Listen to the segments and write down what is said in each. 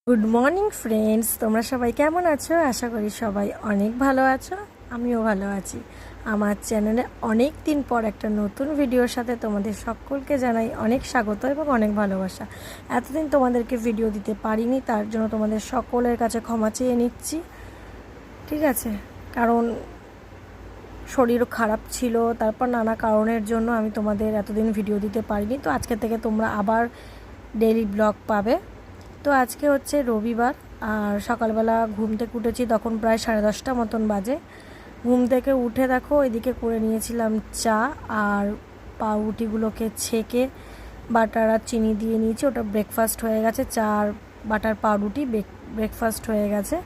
Good morning friends, তোমরা সবাই কেমন আছো? আশা করি সবাই অনেক ভালো আছো। আমিও ভালো আছি। আমার চ্যানেলে অনেক দিন পর একটা নতুন ভিডিওর সাথে তোমাদের সকলকে জানাই অনেক স্বাগত এবং অনেক ভালোবাসা। এতদিন তোমাদেরকে ভিডিও দিতে পারিনি, তার জন্য তোমাদের সকলের কাছে ক্ষমা চেয়ে নিচ্ছি। ঠিক আছে, কারণ শরীরও খারাপ ছিল, তারপর নানা কারণের জন্য আমি তোমাদের এতদিন ভিডিও দিতে পারিনি। তো আজকে থেকে তোমরা আবার ডেইলি ব্লগ পাবে। তো আজকে হচ্ছে রবিবার, আর সকালবেলা ঘুম থেকে উঠেছি, তখন প্রায় 10:30 মতন বাজে। ঘুম থেকে উঠে দেখো এদিকে করে নিয়েছিলাম চা, আর পাউরুটিগুলোকে ছেঁকে বাটার আর চিনি দিয়ে নিয়েছি। ওটা ব্রেকফাস্ট হয়ে গেছে, চা আর বাটার পাউরুটি ব্রেকফাস্ট হয়ে গেছে।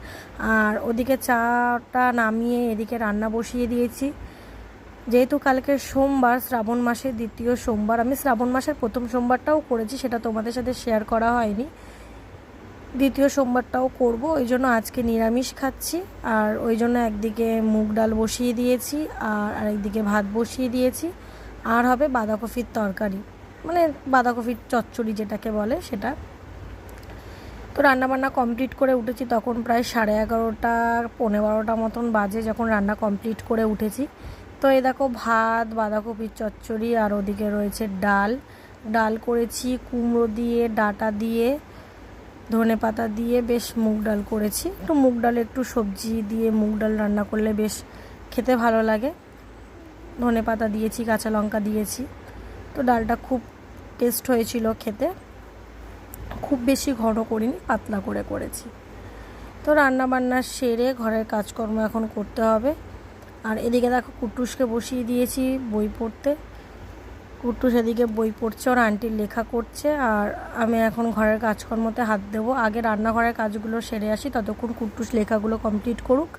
আর ওদিকে চাটা নামিয়ে এদিকে রান্না বসিয়ে দিয়েছি। যেহেতু কালকে সোমবার, শ্রাবণ মাসের দ্বিতীয় সোমবার, আমি শ্রাবণ মাসের প্রথম সোমবারটাও করেছি, সেটা তোমাদের সাথে শেয়ার করা হয়নি। দ্বিতীয় সোমবারটাও করব, ওই জন্য আজকে নিরামিষ খাচ্ছি। আর ওই জন্য একদিকে মুগ ডাল বসিয়ে দিয়েছি, আর আরেকদিকে ভাত বসিয়ে দিয়েছি। আর হবে বাঁধাকপির তরকারি, মানে বাঁধাকপির চচ্চড়ি যেটাকে বলে সেটা। তো রান্নাবান্না কমপ্লিট করে উঠেছি, তখন প্রায় 11:30 12:15 মতন বাজে যখন রান্না কমপ্লিট করে উঠেছি। তো এই দেখো ভাত, বাঁধাকপির চচ্চড়ি, আর ওদিকে রয়েছে ডাল করেছি কুমড়ো দিয়ে, ডাঁটা দিয়ে, ধনে পাতা দিয়ে বেশ মুগ ডাল করেছি। একটু মুগ ডালে একটু সবজি দিয়ে মুগ ডাল রান্না করলে বেশ খেতে ভালো লাগে। ধনে পাতা দিয়েছি, কাঁচা লঙ্কা দিয়েছি। তো ডালটা খুব টেস্ট হয়েছিল খেতে। খুব বেশি ঘন করিনি, পাতলা করে করেছি। তো রান্না বান্না সেরে ঘরের কাজকর্ম এখন করতে হবে। আর এদিকে দেখো কুট্টুসকে বসিয়ে দিয়েছি বই পড়তে। কুট্টুস এদিকে বই পড়ছে, ওর আন্টির লেখা করছে, আর আমি এখন ঘরের কাজকর্মতে হাত দেবো। আগে রান্নাঘরের কাজগুলো সেরে আসি, ততক্ষণ কুট্টুস লেখাগুলো কমপ্লিট করুক।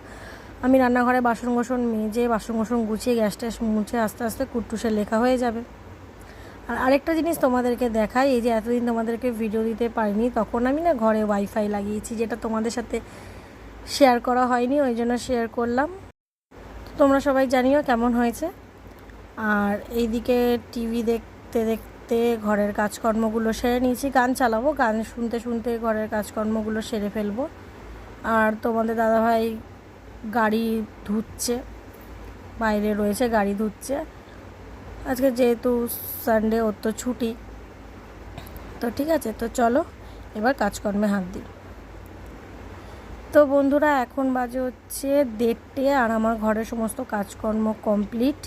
আমি রান্নাঘরে বাসন মেজে বাসন গুছিয়ে গ্যাস ট্যাস মুছে আস্তে আস্তে কুট্টুসের লেখা হয়ে যাবে। আর আরেকটা জিনিস তোমাদেরকে দেখাই, এই যে এতদিন তোমাদেরকে ভিডিও দিতে পারিনি, তখন আমি না ঘরে ওয়াইফাই লাগিয়েছি, যেটা তোমাদের সাথে শেয়ার করা হয়নি, ওই জন্য শেয়ার করলাম। তোমরা সবাই জানিও কেমন হয়েছে। আর এইদিকে টিভি দেখতে দেখতে ঘরের কাজকর্মগুলো সেরে নিয়েছি। গান চালাবো, গান শুনতে শুনতে ঘরের কাজকর্মগুলো সেরে ফেলবো। আর তোমাদের দাদাভাই গাড়ি ধুচ্ছে, বাইরে রয়েছে গাড়ি ধুচ্ছে। আজকে যেহেতু সানডে, ওর তো ছুটি। তো ঠিক আছে, তো চলো এবার কাজকর্মে হাত দিই। তো বন্ধুরা, এখন বাজে হচ্ছে 1:30, আর আমার ঘরের সমস্ত কাজকর্ম কমপ্লিট।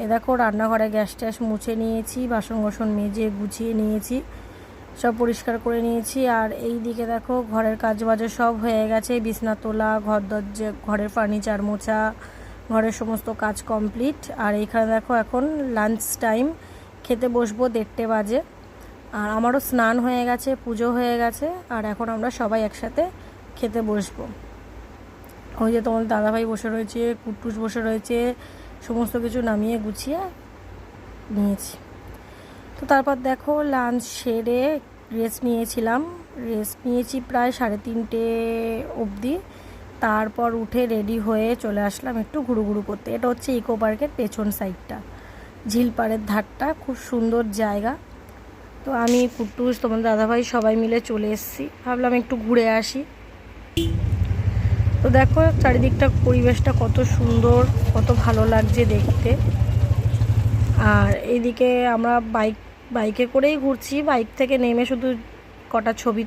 এ দেখো রান্নাঘরে গ্যাস ট্যাস মুছে নিয়েছি, বাসন মেজে গুছিয়ে নিয়েছি, সব পরিষ্কার করে নিয়েছি। আর এই দিকে দেখো ঘরের কাজ বাজে সব হয়ে গেছে, বিছনা তোলা, ঘরের ফার্নিচার মোছা, ঘরের সমস্ত কাজ কমপ্লিট। আর এইখানে দেখো এখন লাঞ্চ টাইম, খেতে বসবো 1:30 বাজে। আর আমারও স্নান হয়ে গেছে, পুজো হয়ে গেছে, আর এখন আমরা সবাই একসাথে খেতে বসবো। ওই যে তোমার দাদাভাই বসে রয়েছে, কুট্টুস বসে রয়েছে, সমস্ত কিছু নামিয়ে গুছিয়ে নিয়েছি। তো তারপর দেখো লাঞ্চ সেরে রেস্ট নিয়েছি প্রায় 3:30 অবধি। তারপর উঠে রেডি হয়ে চলে আসলাম একটু ঘুরু করতে। এটা হচ্ছে ইকো পার্কের পেছন সাইডটা, ঝিলপাড়ের ধারটা, খুব সুন্দর জায়গা। তো আমি কুট্টুস, তোমার দাদাভাই সবাই মিলে চলে এসেছি, ভাবলাম একটু ঘুরে আসি। তো দেখো চারিদিকটা, পরিবেশটা কত সুন্দর, কত ভালো লাগছে দেখতে। আর এইদিকে আমরা বাইকে করেই ঘুরছি। বাইক থেকে নেমে শুধু কটা ছবি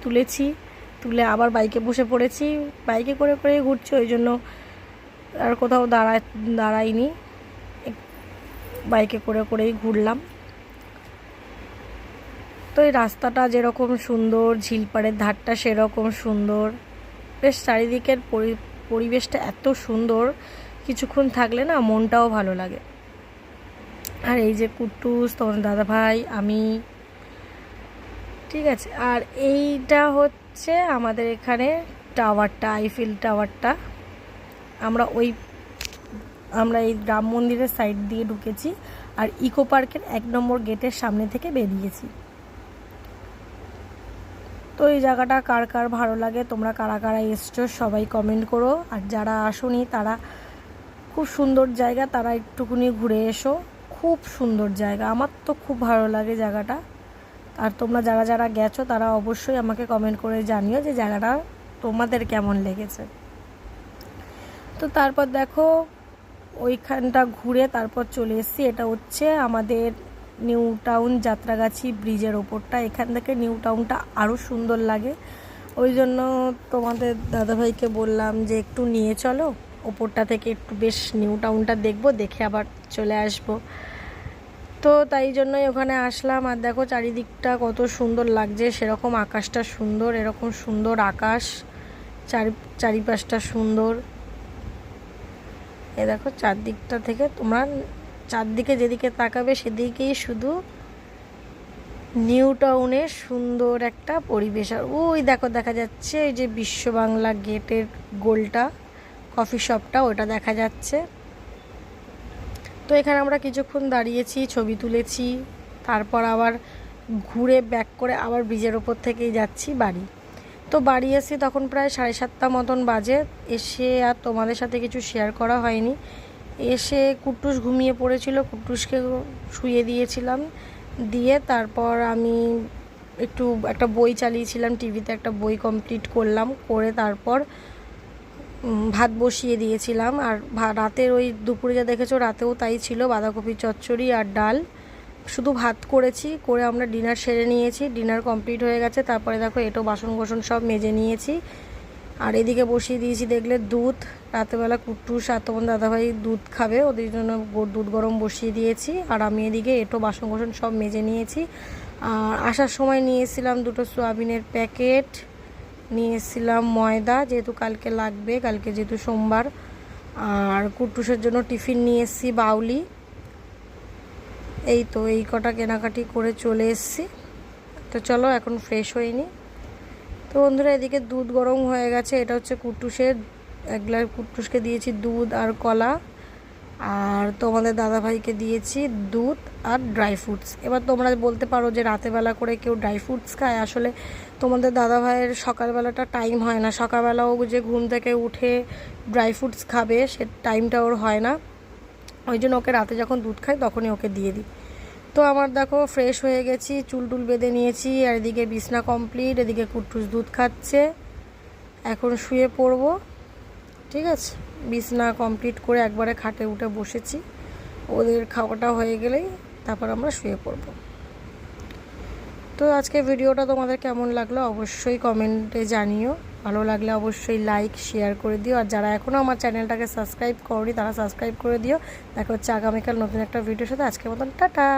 তুলে আবার বাইকে বসে পড়েছি। বাইকে করেই ঘুরছি, ওই জন্য আর কোথাও দাঁড়াইনি, বাইকে করেই ঘুরলাম। তো এই রাস্তাটা যেরকম সুন্দর, ঝিলপাড়ের ধারটা সেরকম সুন্দর, বেশ চারিদিকের পরিবেশটা এত সুন্দর, কিছুক্ষণ থাকলে না মনটাও ভালো লাগে। আর এই যে কুট্টুস, তোমার দাদাভাই, আমি, ঠিক আছে। আর এইটা হচ্ছে আমাদের এখানে টাওয়ারটা, আইফেল টাওয়ারটা। আমরা এই রাম মন্দিরের সাইড দিয়ে ঢুকেছি, আর ইকো পার্কের 1 নম্বর গেটের সামনে থেকে বেরিয়েছি। তো এই জায়গাটা কার কার ভালো লাগে, তোমরা কারা কারা এসছো সবাই কমেন্ট করো। আর যারা আসোনি তারা, খুব সুন্দর জায়গা, তারা একটুকুনি ঘুরে এসো। খুব সুন্দর জায়গা, আমার তো খুব ভালো লাগে জায়গাটা। আর তোমরা যারা যারা গেছো তারা অবশ্যই আমাকে কমেন্ট করে জানিও যে জায়গাটা তোমাদের কেমন লেগেছে। তো তারপর দেখো ওইখানটা ঘুরে তারপর চলে এসেছি। এটা হচ্ছে আমাদের নিউ টাউন যাত্রাগাছি ব্রিজের ওপরটা। এখান থেকে নিউ টাউনটা আরও সুন্দর লাগে, ওই জন্য তোমাদের দাদাভাইকে বললাম যে একটু নিয়ে চলো ওপরটা থেকে, একটু বেশ নিউ টাউনটা দেখবো, দেখে আবার চলে আসবো। তো তাই জন্যই ওখানে আসলাম। আর দেখো চারিদিকটা কত সুন্দর লাগছে, সেরকম আকাশটা সুন্দর, এরকম সুন্দর আকাশ, চারিপাশটা সুন্দর। এ দেখো চারদিকটা থেকে তোমরা চারদিকে যেদিকে তাকাবে সেদিকেই শুধু নিউ টাউনের সুন্দর একটা পরিবেশ। আর ওই দেখো দেখা যাচ্ছে এই যে বিশ্ব বাংলা গেটের গোলটা, কফি শপটা, ওটা দেখা যাচ্ছে। তো এখানে আমরা কিছুক্ষণ দাঁড়িয়েছি, ছবি তুলেছি, তারপর আবার ঘুরে ব্যাক করে আবার ব্রিজের ওপর থেকেই যাচ্ছি বাড়ি। তো বাড়ি এসে তখন প্রায় 7:30 মতন বাজে। এসে আর তোমাদের সাথে কিছু শেয়ার করা হয়নি। এসে কুট্টুস ঘুমিয়ে পড়েছিল, কুট্টুসকে শুয়ে দিয়েছিলাম, দিয়ে তারপর আমি একটু একটা বই চালিয়েছিলাম টিভিতে, একটা বই কমপ্লিট করলাম, করে তারপর ভাত বসিয়ে দিয়েছিলাম। আর রাতের ওই দুপুরে যা দেখেছো রাতেও তাই ছিল, বাঁধাকপি চচ্চড়ি আর ডাল। শুধু ভাত করেছি, করে আমরা ডিনার সেরে নিয়েছি, ডিনার কমপ্লিট হয়ে গেছে। তারপরে দেখো এটো বাসন কোসন সব মেজে নিয়েছি। আর এদিকে বসিয়ে দিয়েছি দেখলে দুধ, রাতেবেলা কুট্টুস আর তোমার দাদাভাই দুধ খাবে, ওদের জন্য দুধ গরম বসিয়ে দিয়েছি। আর আমি এদিকে এটো বাসন কোসন সব মেজে নিয়েছি। আর আসার সময় নিয়েছিলাম 2টো সোয়াবিনের প্যাকেট, নিয়েছিলাম ময়দা, যেহেতু কালকে লাগবে, কালকে যেহেতু সোমবার। আর কুট্টুসের জন্য টিফিন নিয়ে এসেছি বাউলি। এই তো এই কটা কেনাকাটি করে চলে এসেছি। তো চলো এখন ফ্রেশ হইনি। তো বন্ধুরা এদিকে দুধ গরম হয়ে গেছে, এটা হচ্ছে কুট্টুসের, এক গ্লাস কুট্টুসকে দিয়েছি দুধ আর কলা, আর তোমাদের দাদাভাইকে দিয়েছি দুধ আর ড্রাই ফ্রুটস। এবার তোমরা বলতে পারো যে রাতেবেলা করে কেউ ড্রাই ফ্রুটস খায়, আসলে তোমাদের দাদাভাইয়ের সকালবেলাটা টাইম হয় না, সকালবেলাও যে ঘুম থেকে উঠে ড্রাই ফ্রুটস খাবে সে টাইমটা ওর হয় না, ওই জন্য ওকে রাতে যখন দুধ খাই তখনই ওকে দিয়ে দিই। তো আমার দেখো ফ্রেশ হয়ে গেছি, চুল টুল বেঁধে নিয়েছি, আর এদিকে বিছনা কমপ্লিট, এদিকে কুট্টুস দুধ খাচ্ছে, এখন শুয়ে পড়বো। ঠিক আছে, বিছনা কমপ্লিট করে একবারে খাটে উঠে বসেছি, ওদের খাওয়াটা হয়ে গেলেই তারপর আমরা শুয়ে পড়বো। তো আজকে ভিডিওটা তোমাদের কেমন লাগলো অবশ্যই কমেন্টে জানিও, ভালো লাগলে অবশ্যই লাইক শেয়ার করে দিও। আর যারা এখনও আমার চ্যানেলটাকে সাবস্ক্রাইব করনি তারা সাবস্ক্রাইব করে দিও। দেখা হচ্ছে আগামীকাল নতুন একটা ভিডিওর সাথে। আজকের মতন টাটা।